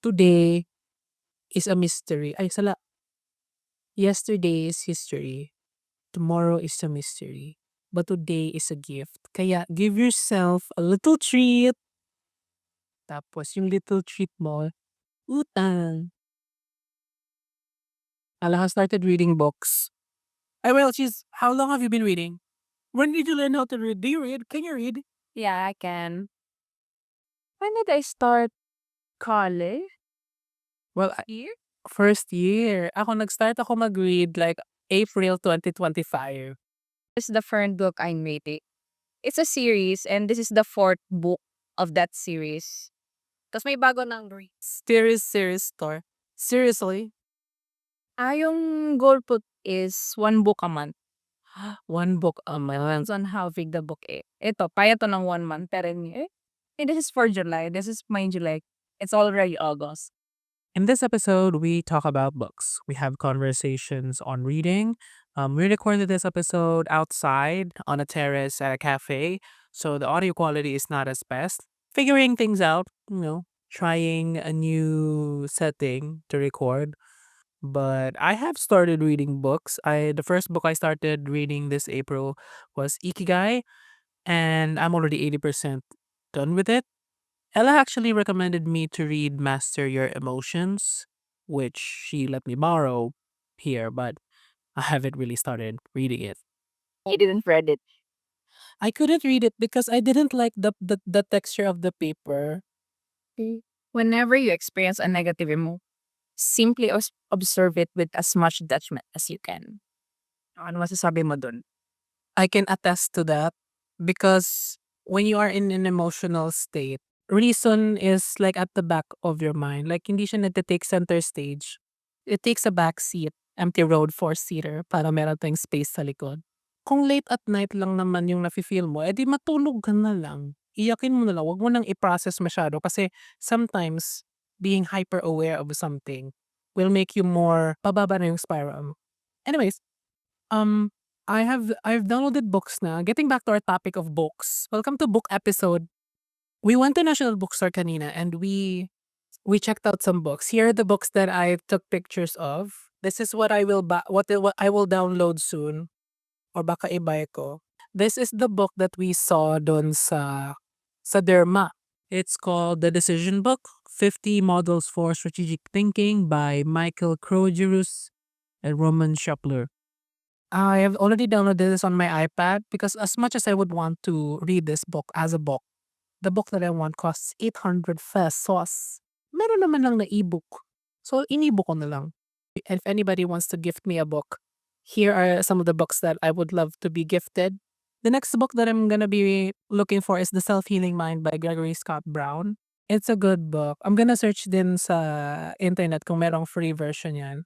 Today is a mystery. Ay, sala. Yesterday is history. Tomorrow is a mystery. But today is a gift. Kaya give yourself a little treat. Tapos yung little treat mo, utang. Ala has started reading books. Ay, well, how long have you been reading? When did you learn how to read? Do you read? Can you read? Yeah, I can. When did I start college? Well, Year? first year. Nag-start ako mag-read like April 2025. This is the current book I'm reading. It's a series and this is the fourth book of that series. Tapos may bago ng read. Series store. Seriously? Yung goal po is one book a month. One book a month. Depends on how big the book is. Ito, kaya to ng 1 month. Pero this is for July. This is my July. It's already August. In this episode, we talk about books. We have conversations on reading. We recorded this episode outside on a terrace at a cafe, so the audio quality is not as best. Figuring things out, trying a new setting to record. But I have started reading books. The first book I started reading this April was Ikigai, and I'm already 80% done with it. Ella actually recommended me to read Master Your Emotions, which she let me borrow here, but I haven't really started reading it. You didn't read it. I couldn't read it because I didn't like the texture of the paper. Whenever you experience a negative emotion, simply observe it with as much judgment as you can. Ano masasabi mo dun? I can attest to that because when you are in an emotional state, reason is like at the back of your mind. Like hindi siya nagte-take center stage. It takes a back seat, empty road, four-seater para meron tayong space sa likod. Kung late at night lang naman yung nafe-feel mo, edi matulog ka na lang. Iyakin mo na lang. Huwag mo nang i-process masyado kasi sometimes being hyper-aware of something will make you more pababa na yung spiral mo. Anyways, um, I've downloaded books na. Getting back to our topic of books. Welcome to book episode. We went to National Bookstore kanina and we checked out some books. Here are the books that I took pictures of. This is what I will what I will download soon or baka i-buy ko. This is the book that we saw doon sa Derma. It's called The Decision Book, 50 Models for Strategic Thinking by Michael Krogerus and Roman Shapler. I have already downloaded this on my iPad because as much as I would want to read this book as a book, the book that I want costs 800 pesos. Meron naman lang na ebook. So, inibook ko na lang. If anybody wants to gift me a book, here are some of the books that I would love to be gifted. The next book that I'm gonna be looking for is The Self-Healing Mind by Gregory Scott Brown. It's a good book. I'm gonna search din sa internet kung merong free version yan.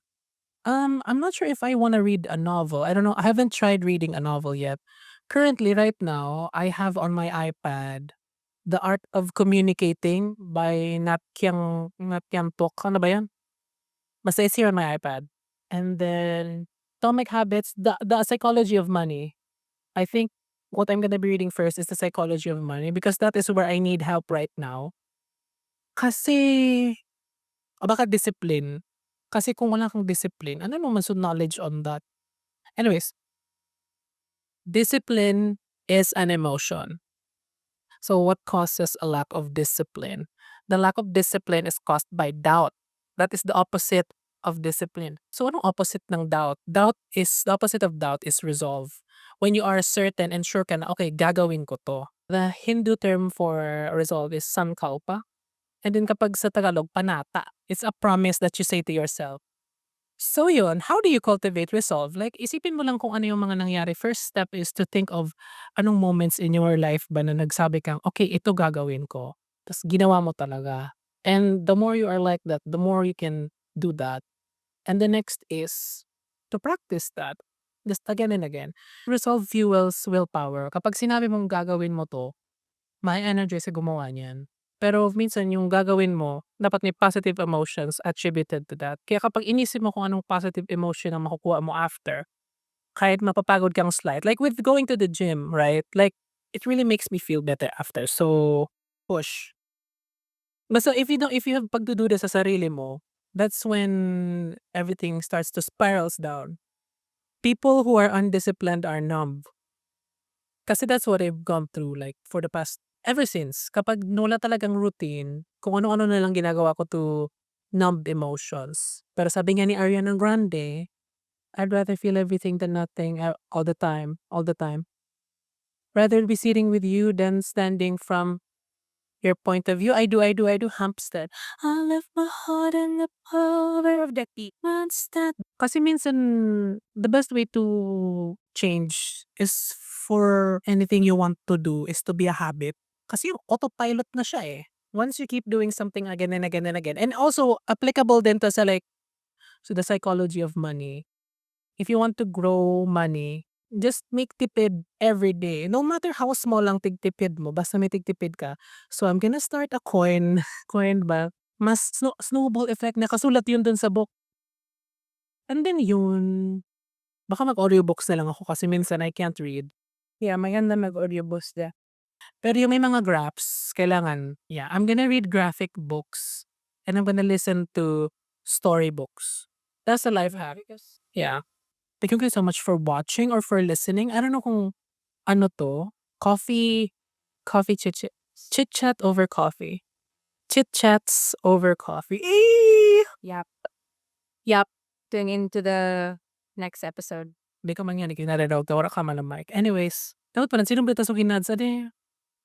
I'm not sure if I wanna read a novel. I don't know. I haven't tried reading a novel yet. Currently, right now, I have on my iPad The Art of Communicating by Nat Kiang Tok. Ano ba yan? Basta it's here on my iPad. And then Atomic Habits, the Psychology of Money. I think what I'm gonna be reading first is The Psychology of Money because that is where I need help right now. Kasi baka discipline. Kasi kung wala kang discipline, ano naman so knowledge on that? Anyways, discipline is an emotion. So what causes a lack of discipline? The lack of discipline is caused by doubt. That is the opposite of discipline. So anong opposite ng doubt? The opposite of doubt is resolve. When you are certain and sure ka na, okay, gagawin ko to. The Hindu term for resolve is sankalpa. And then kapag sa Tagalog, panata. It's a promise that you say to yourself. So yun, how do you cultivate resolve? Like, isipin mo lang kung ano yung mga nangyari. First step is to think of anong moments in your life ba na nagsabi kang, okay, ito gagawin ko. Tapos ginawa mo talaga. And the more you are like that, the more you can do that. And the next is to practice that. Just again and again. Resolve fuels willpower. Kapag sinabi mong gagawin mo to, may energy sa gumawa niyan. Pero minsan yung gagawin mo, dapat may positive emotions attributed to that. Kaya kapag inisip mo kung anong positive emotion ang makukuha mo after, kahit mapapagod kang slight, like with going to the gym, right? Like, it really makes me feel better after. So, push. Basta if you have pagdududa sa sarili mo, that's when everything starts to spirals down. People who are undisciplined are numb. Kasi that's what I've gone through like for the past ever since. Kapag wala talagang routine, kung ano-ano na lang ginagawa ko to numb emotions. Pero sabi nga ni Ariana Grande, I'd rather feel everything than nothing all the time, all the time. Rather be sitting with you than standing from your point of view. I do, Hampstead. I left my heart in the power of the key. Instead. Kasi minsan, the best way to change is for anything you want to do is to be a habit. Kasi yung autopilot na siya eh. Once you keep doing something again and again and again. And also, applicable din to sa like, to the psychology of money. If you want to grow money, just make tipid every day. No matter how small lang tigtipid mo, basta may tigtipid ka. So I'm gonna start a coin. Coin ba? Mas snowball effect na kasulat yun dun sa book. And then yun, baka mag-audiobooks na lang ako kasi minsan I can't read. Yeah, maganda mag-audiobooks na. Pero yung may mga graphs, kailangan, yeah, I'm gonna read graphic books and I'm gonna listen to storybooks. That's a life hack. Yeah. Thank you guys so much for watching or for listening. I don't know kung ano to, coffee chit chat over coffee. Chit chats over coffee. Yep. Yep. Tune into the next episode. Di ka man yan, ikinararaw ka, wala ka man ang mic. Anyways, dapat pa lang, sinong bita sa kinadsa di?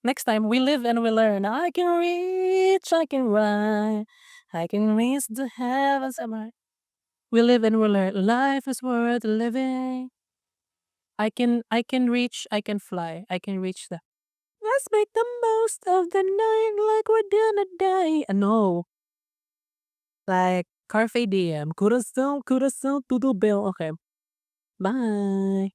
Next time, we live and we learn. I can reach, I can run, I can reach the heavens. We live and we learn. Life is worth living. I can reach, I can fly, I can reach the. Let's make the most of the night like we're gonna die. No. Like, Carpe Diem. Corazón, corazón, todo bell. Okay. Bye.